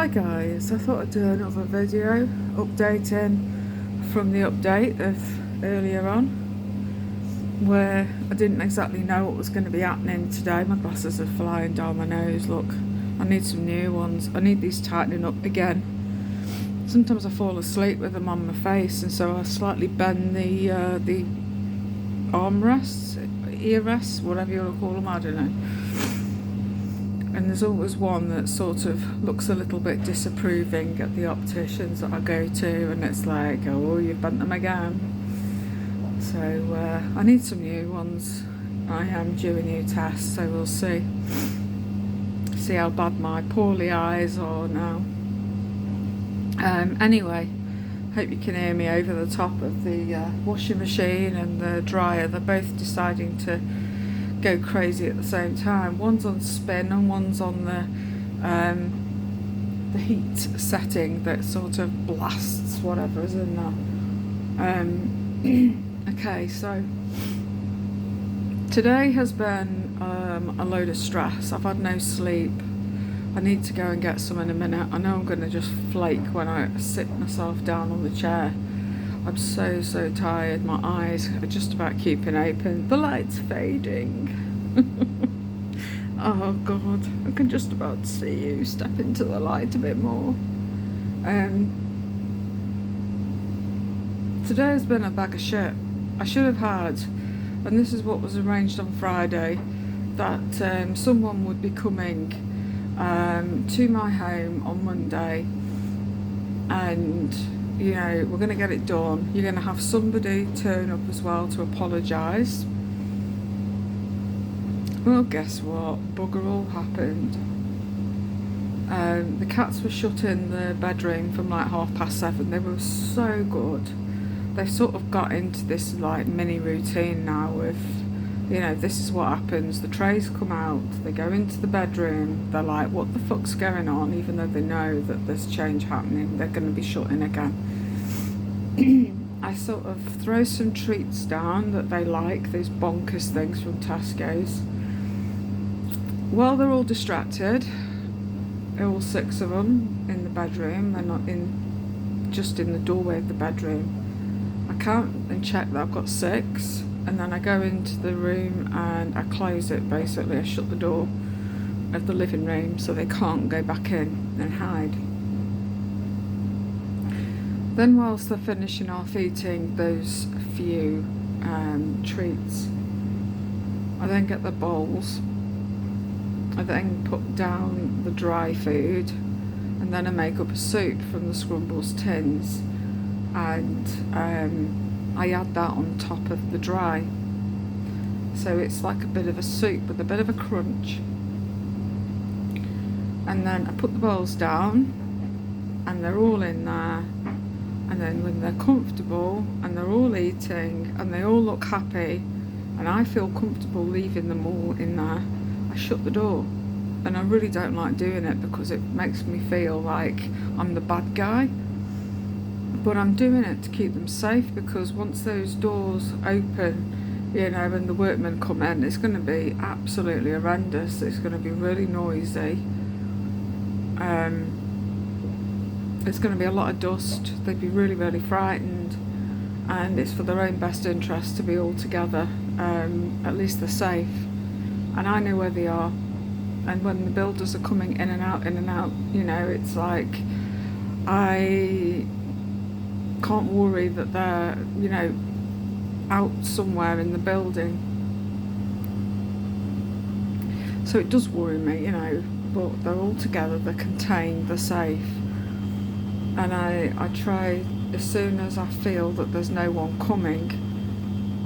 Hi guys, I thought I'd do another video updating from the update of earlier on where I didn't exactly know what was going to be happening today. My glasses are flying down my nose, look. I need some new ones. I need these tightening up again. Sometimes I fall asleep with them on my face, and so I slightly bend the armrests, ear rests, whatever you want to call them, I don't know. And there's always one that sort of looks a little bit disapproving at the opticians that I go to, and it's like, oh, you've bent them again. So I need some new ones. I am due a new test, so we'll see how bad my poorly eyes are now. Anyway, hope you can hear me over the top of the washing machine and the dryer. They're both deciding to go crazy at the same time. One's on spin and one's on the heat setting that sort of blasts whatever is in there. Okay, so today has been a load of stress. I've had no sleep. I need to go and get some in a minute. I know I'm going to just flake when I sit myself down on the chair. I'm so tired. My eyes are just about keeping open. The light's fading. Oh God, I can just about see you. Step into the light a bit more. Today has been a bag of shit. I should have had, and this is what was arranged on Friday, that someone would be coming to my home on Monday, and you know, we're going to get it done. You're going to have somebody turn up as well to apologise. Well, guess what? Bugger all happened. The cats were shut in the bedroom from like 7:30. They were so good. They've sort of got into this like mini routine now with, you know, this is what happens. The trays come out, they go into the bedroom, they're like, what the fuck's going on? Even though they know that there's change happening, they're going to be shut in again. I sort of throw some treats down that they like, these bonkers things from Tesco's. While they're all distracted, all 6 of them in the bedroom, they're not just in the doorway of the bedroom. I count and check that I've got 6, and then I go into the room and I close it basically. I shut the door of the living room so they can't go back in and hide. Then whilst they're finishing off eating those few treats, I then get the bowls. I then put down the dry food, and then I make up a soup from the Scrumbles tins, and I add that on top of the dry. So it's like a bit of a soup with a bit of a crunch. And then I put the bowls down, and they're all in there. And then when they're comfortable and they're all eating and they all look happy and I feel comfortable leaving them all in there, I shut the door. And I really don't like doing it because it makes me feel like I'm the bad guy. But I'm doing it to keep them safe, because once those doors open, you know, and the workmen come in, it's going to be absolutely horrendous. It's going to be really noisy. It's going to be a lot of dust. They'd be really frightened, and it's for their own best interest to be all together. At least they're safe, and I know where they are. And when the builders are coming in and out, you know, it's like I can't worry that they're, you know, out somewhere in the building. So it does worry me, you know, but they're all together, they're contained, they're safe. And I try, as soon as I feel that there's no one coming,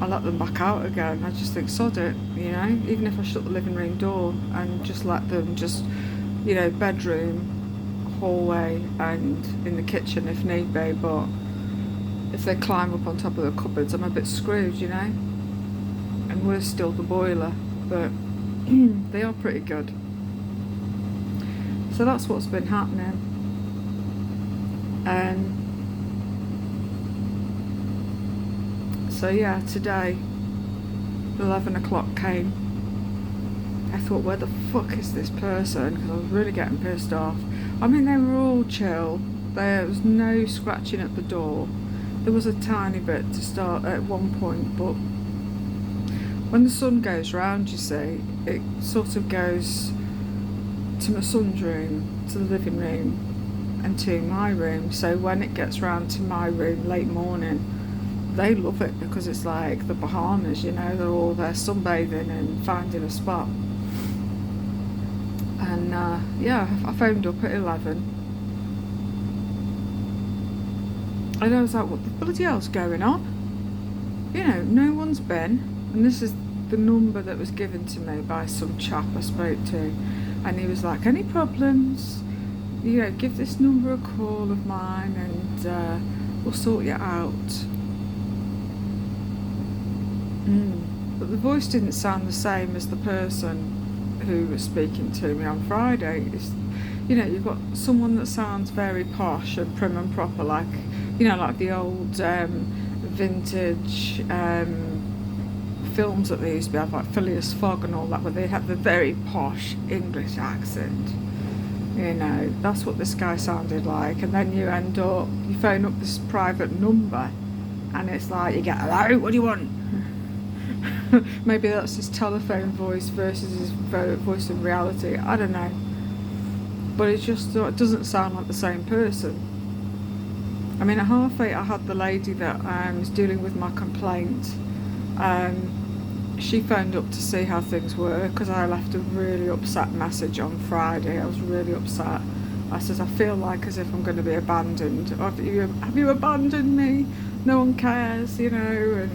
I let them back out again. I just think, sod it, you know, even if I shut the living room door and just let them just, you know, bedroom, hallway and in the kitchen if need be. But if they climb up on top of the cupboards, I'm a bit screwed, you know. And we're still the boiler, but they are pretty good. So that's what's been happening. So yeah, today 11 o'clock came. I thought, where the fuck is this person? Because I was really getting pissed off. I mean, they were all chill. There was no scratching at the door. There was a tiny bit to start at one point, but when the sun goes round, you see, it sort of goes to my son's room, to the living room, and to my room. So when it gets round to my room late morning, they love it because it's like the Bahamas, you know, they're all there sunbathing and finding a spot. And yeah, I phoned up at 11. And I was like, what the bloody hell's going on? You know, no one's been. And this is the number that was given to me by some chap I spoke to. And he was like, any problems? You know, give this number a call of mine and we'll sort you out. But the voice didn't sound the same as the person who was speaking to me on Friday. It's, you know, you've got someone that sounds very posh and prim and proper, like, you know, like the old vintage films that they used to have, like Phileas Fogg and all that, where they have the very posh English accent. You know, that's what this guy sounded like. And then you phone up this private number, and it's like, you get, hello, what do you want? Maybe that's his telephone voice versus his voice in reality. I don't know. But it doesn't sound like the same person. I mean, at 8:30, I had the lady that was dealing with my complaint. She phoned up to see how things were, because I left a really upset message on Friday. I was really upset. I said, I feel like as if I'm going to be abandoned. Have you abandoned me? No one cares, you know, and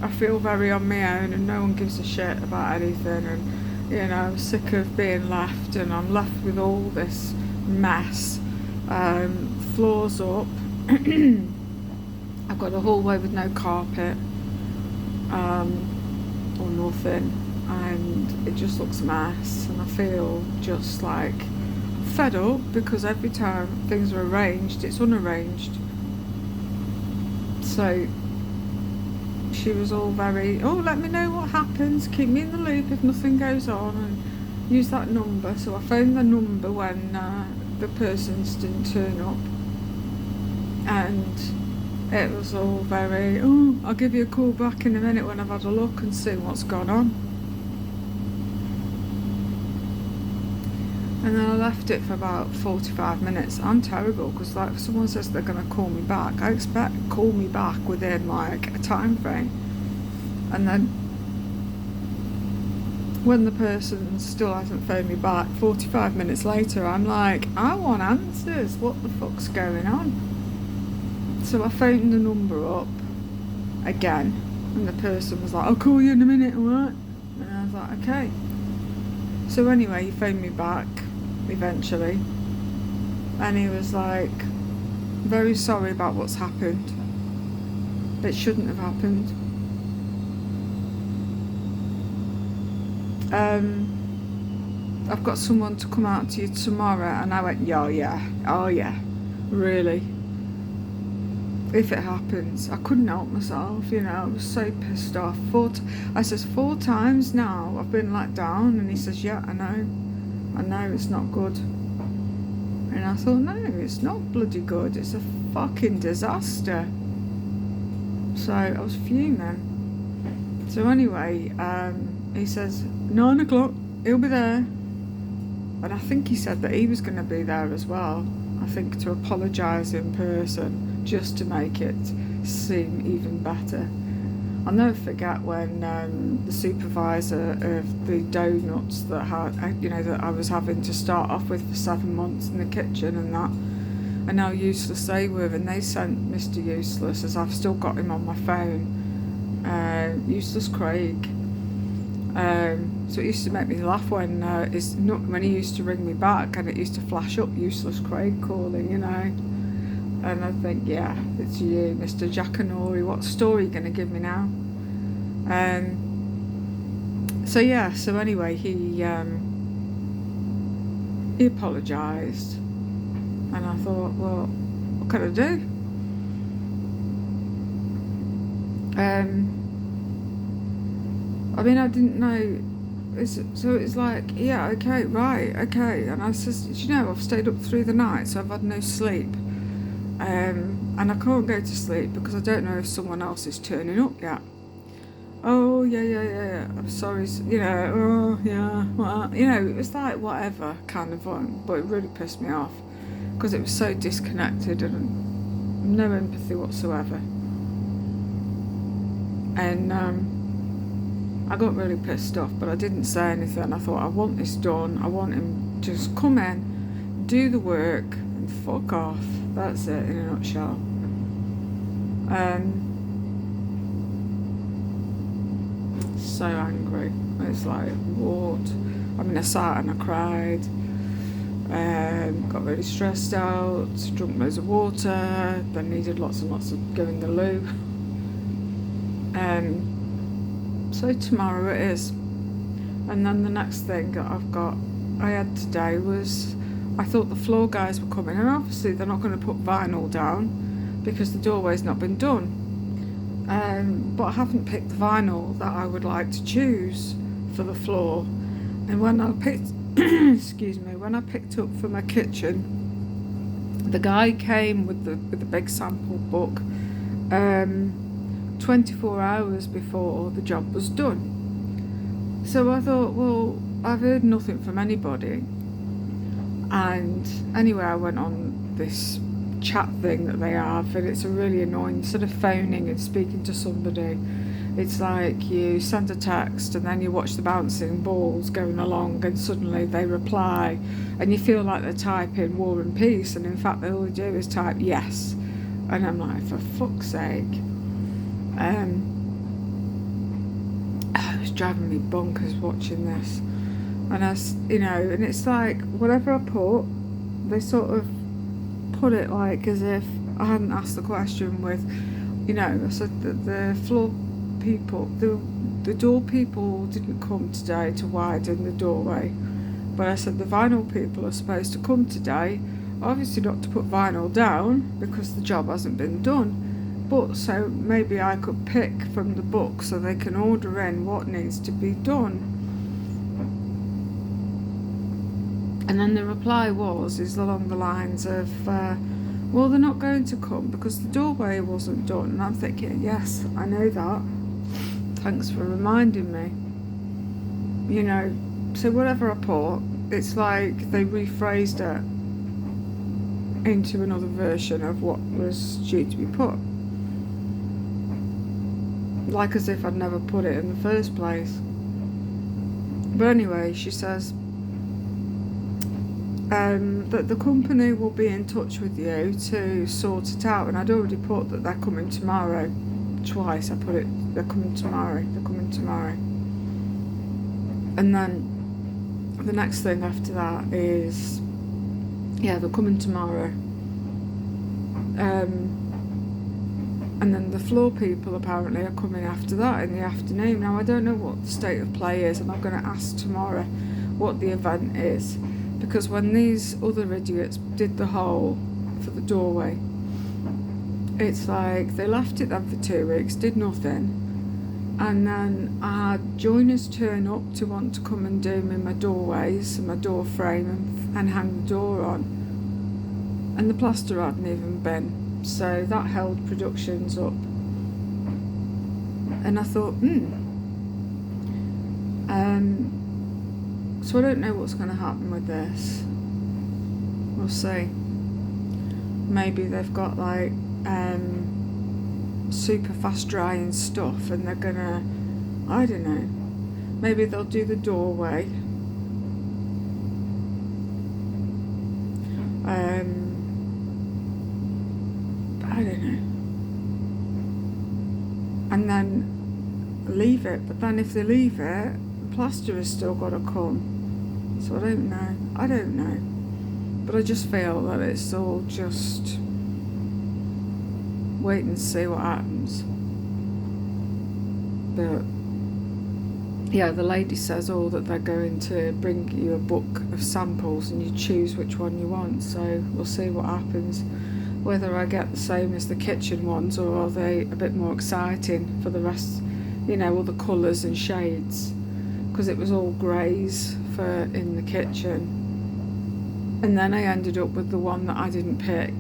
I feel very on my own and no one gives a shit about anything, and you know, I'm sick of being left, and I'm left with all this mess. Floors up. I've got a hallway with no carpet or nothing, and it just looks a mess, and I feel just like fed up because every time things are arranged, it's unarranged. So she was all very, oh, let me know what happens, keep me in the loop if nothing goes on, and use that number. So I phoned the number when the persons didn't turn up, and it was all very, oh, I'll give you a call back in a minute when I've had a look and see what's gone on. And then I left it for about 45 minutes. I'm terrible, because like if someone says they're going to call me back, I expect call me back within like a time frame. And then when the person still hasn't phoned me back 45 minutes later, I'm like, I want answers. What the fuck's going on? So I phoned the number up again, and the person was like, I'll call you in a minute, alright? And I was like, okay. So anyway, he phoned me back eventually, and he was like, very sorry about what's happened. It shouldn't have happened. I've got someone to come out to you tomorrow. And I went, oh yeah, really? If it happens, I couldn't help myself, you know, I was so pissed off. I says, 4 times now I've been let down, and he says, yeah, I know it's not good. And I thought, no, it's not bloody good, it's a fucking disaster. So I was fuming. So anyway, he says 9 o'clock, he'll be there. And I think he said that he was going to be there as well, I think, to apologise in person, just to make it seem even better. I'll never forget when the supervisor of the donuts that that I was having to start off with for 7 months in the kitchen and that, and now Useless they were, and they sent Mr. Useless, as I've still got him on my phone, Useless Craig. So it used to make me laugh when he used to ring me back, and it used to flash up Useless Craig calling, you know. And I think, yeah, it's you, Mr. Jackanory. What story are you going to give me now? So anyway, he apologised, and I thought, well, what can I do? I mean, I didn't know it's like, yeah, okay, right, okay. And I says, you know, I've stayed up through the night, so I've had no sleep. And I can't go to sleep because I don't know if someone else is turning up yet. Oh, yeah. I'm sorry, you know, oh, yeah, well, you know, it was like whatever kind of fun, but it really pissed me off because it was so disconnected and no empathy whatsoever. And I got really pissed off, but I didn't say anything. I thought, I want this done. I want him to just come in, do the work, and fuck off. That's it in a nutshell. So angry. It's like, what? I mean, I sat and I cried. Got really stressed out, drunk loads of water, then needed lots and lots of going the loo. So tomorrow it is. And then the next thing that I had today was, I thought the floor guys were coming, and obviously they're not going to put vinyl down because the doorway's not been done. But I haven't picked the vinyl that I would like to choose for the floor. And when I picked, when I picked up for my kitchen, the guy came with the big sample book 24 hours before the job was done. So I thought, well, I've heard nothing from anybody. And anyway, I went on this chat thing that they have, and it's a really annoying, instead of phoning and speaking to somebody, it's like you send a text and then you watch the bouncing balls going along and suddenly they reply and you feel like they're typing war and peace, and in fact all they do is type yes. And I'm like, for fuck's sake. It was driving me bonkers watching this. And and it's like, whatever I put, they sort of put it like as if I hadn't asked the question with, I said that the floor people, the door people didn't come today to widen the doorway. But I said the vinyl people are supposed to come today, obviously not to put vinyl down because the job hasn't been done. But so maybe I could pick from the book so they can order in what needs to be done. And then the reply is along the lines of, well, they're not going to come because the doorway wasn't done. And I'm thinking, yes, I know that. Thanks for reminding me. So whatever I put, it's like they rephrased it into another version of what was due to be put. Like as if I'd never put it in the first place. But anyway, she says that the company will be in touch with you to sort it out, and I'd already put that they're coming tomorrow. Twice I put it, they're coming tomorrow. And then the next thing after that is, yeah, they're coming tomorrow. And then the floor people apparently are coming after that in the afternoon. Now I don't know what the state of play is, and I'm going to ask tomorrow what the event is, because when these other idiots did the hole for the doorway, it's like they left it then for 2 weeks, did nothing, and then I had joiners turn up to want to come and do my doorways and my door frame and hang the door on, and the plaster hadn't even been. So that held productions up. And I thought, so I don't know what's going to happen with this. We'll see. Maybe they've got like super fast drying stuff and they're going to, I don't know, maybe they'll do the doorway. I don't know. And then leave it. But then if they leave it, the plaster has still got to come. So I don't know. But I just feel that it's all just wait and see what happens. But yeah, the lady says that they're going to bring you a book of samples and you choose which one you want. So we'll see what happens. Whether I get the same as the kitchen ones, or are they a bit more exciting for the rest, all the colours and shades. because it was all greys for in the kitchen. And then I ended up with the one that I didn't pick.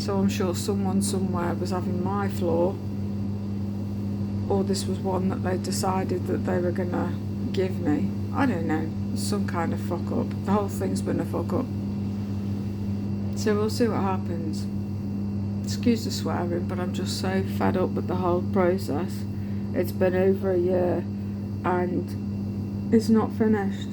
So I'm sure someone somewhere was having my floor, or this was one that they decided that they were going to give me. I don't know, some kind of fuck up. The whole thing's been a fuck up. So we'll see what happens. Excuse the swearing, but I'm just so fed up with the whole process. It's been over a year and it's not finished.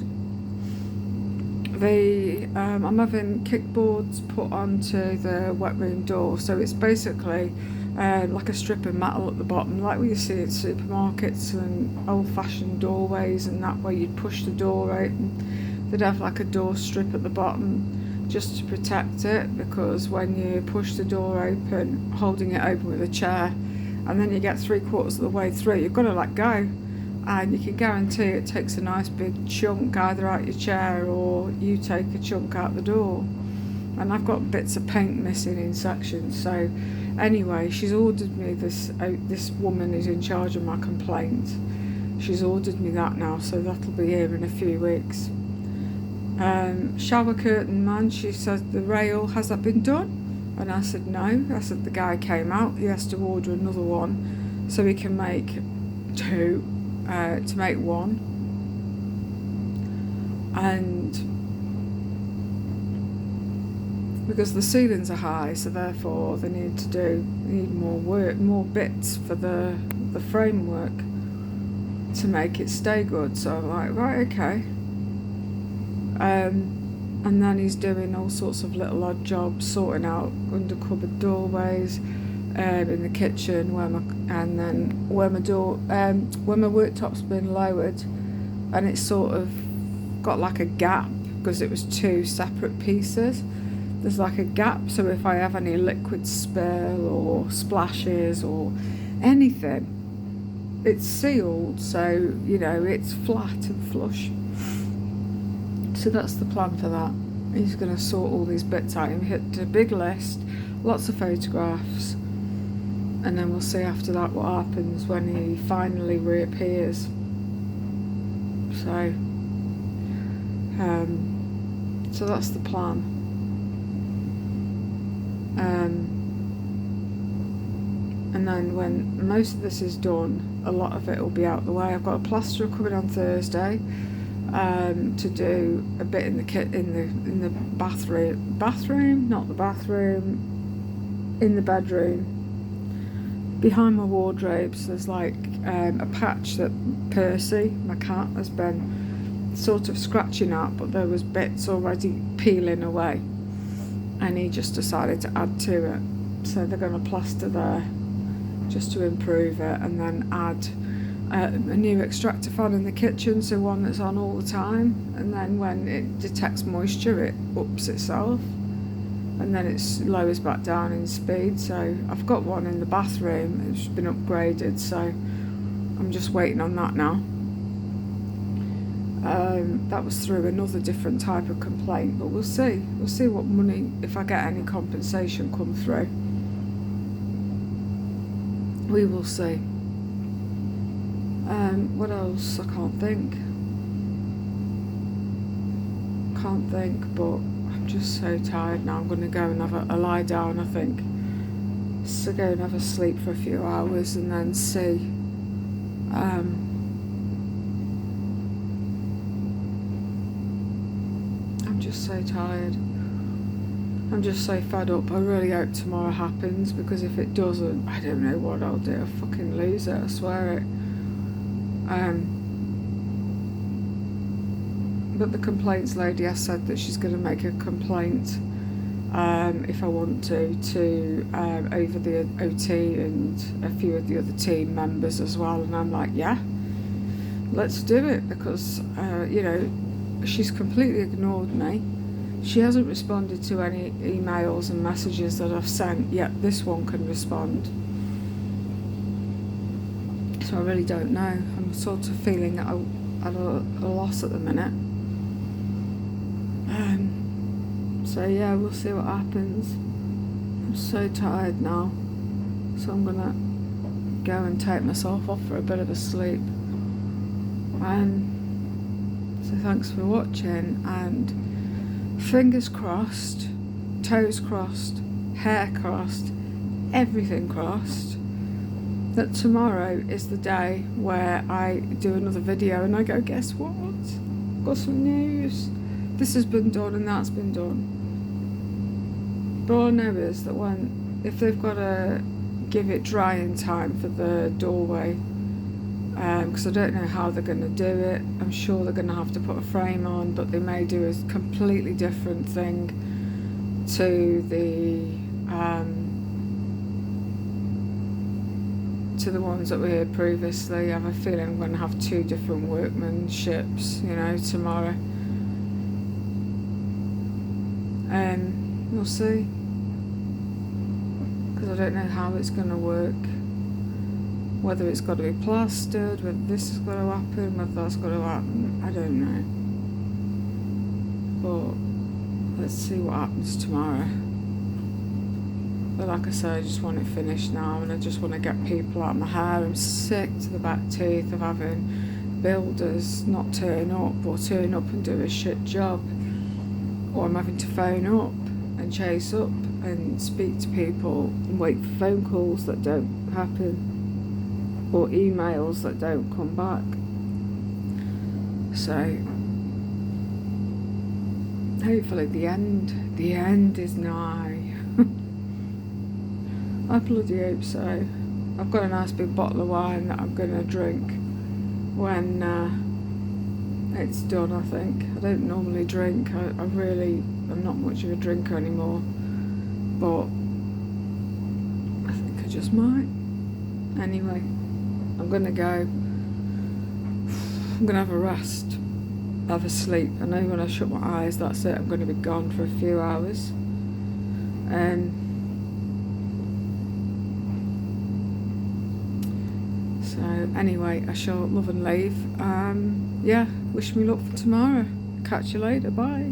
I'm having kickboards put onto the wet room door, so it's basically like a strip of metal at the bottom, like what you see at supermarkets and old-fashioned doorways and that, where you'd push the door open. They'd have like a door strip at the bottom just to protect it, because when you push the door open, holding it open with a chair, and then you get 3/4 of the way through, you've got to let go. And you can guarantee it takes a nice big chunk either out your chair or you take a chunk out the door. And I've got bits of paint missing in sections. So anyway, she's ordered me this woman who's in charge of my complaint. She's ordered me that now, so that'll be here in a few weeks. Shower curtain man, she said the rail, has that been done? And I said no. I said the guy came out, he has to order another one so he can make two. To make one, and because the ceilings are high, so therefore they need more work, more bits for the framework to make it stay good. So I'm like, right, okay. And then he's doing all sorts of little odd jobs, sorting out under cupboard doorways, in the kitchen where my worktop's been lowered, and it's sort of got like a gap because it was two separate pieces. There's like a gap, so if I have any liquid spill or splashes or anything, it's sealed, so you know it's flat and flush. So that's the plan for that. He's going to sort all these bits out. He hit a big list, lots of photographs. And then we'll see after that what happens when he finally reappears. So that's the plan. And then when most of this is done, a lot of it will be out the way. I've got a plasterer coming on Thursday to do a bit in the bathroom, not the bathroom, in the bedroom. Behind my wardrobes there's like a patch that Percy, my cat, has been sort of scratching at, but there was bits already peeling away and he just decided to add to it. So they're going to plaster there just to improve it, and then add a new extractor fan in the kitchen, so one that's on all the time, and then when it detects moisture it ups itself, and then it lowers back down in speed. So I've got one in the bathroom, it's been upgraded, so I'm just waiting on that now. That was through another different type of complaint, but we'll see what money, if I get any compensation come through. We will see. What else? I can't think, but I'm just so tired now. I'm going to go and have a lie down, I think. So go and have a sleep for a few hours and then see. I'm just so tired. I'm just so fed up. I really hope tomorrow happens, because if it doesn't, I don't know what I'll do. I'll fucking lose it, I swear it. But the complaints lady has said that she's going to make a complaint if I want to over the OT and a few of the other team members as well. And I'm like, yeah, let's do it, because she's completely ignored me. She hasn't responded to any emails and messages that I've sent, yet this one can respond. So I really don't know. I'm sort of feeling at a loss at the minute. So yeah, we'll see what happens. I'm so tired now, so I'm gonna go and take myself off for a bit of a sleep. So thanks for watching, and fingers crossed, toes crossed, hair crossed, everything crossed, that tomorrow is the day where I do another video and I go, guess what? Got some news. This has been done and that's been done. But all I know is that if they've got to give it drying time for the doorway, because I don't know how they're going to do it. I'm sure they're going to have to put a frame on, but they may do a completely different thing to the ones that we had previously. I have a feeling I'm going to have 2 different workmanships, tomorrow. We'll see, because I don't know how it's going to work. Whether it's got to be plastered, whether this has got to happen, whether that's got to happen, I don't know. But let's see what happens tomorrow. But like I said, I just want it finished now, and I just want to get people out of my hair. I'm sick to the back teeth of having builders not turn up, or turn up and do a shit job, or I'm having to phone up and chase up and speak to people and wait for phone calls that don't happen, or emails that don't come back. So hopefully the end is nigh. I bloody hope so. I've got a nice big bottle of wine that I'm going to drink when it's done, I think. I don't normally drink. I'm not much of a drinker anymore, but I think I just might. Anyway, I'm going to go. I'm going to have a rest, have a sleep. I know when I shut my eyes, that's it. I'm going to be gone for a few hours. So anyway, I shall love and leave. Wish me luck for tomorrow. Catch you later. Bye.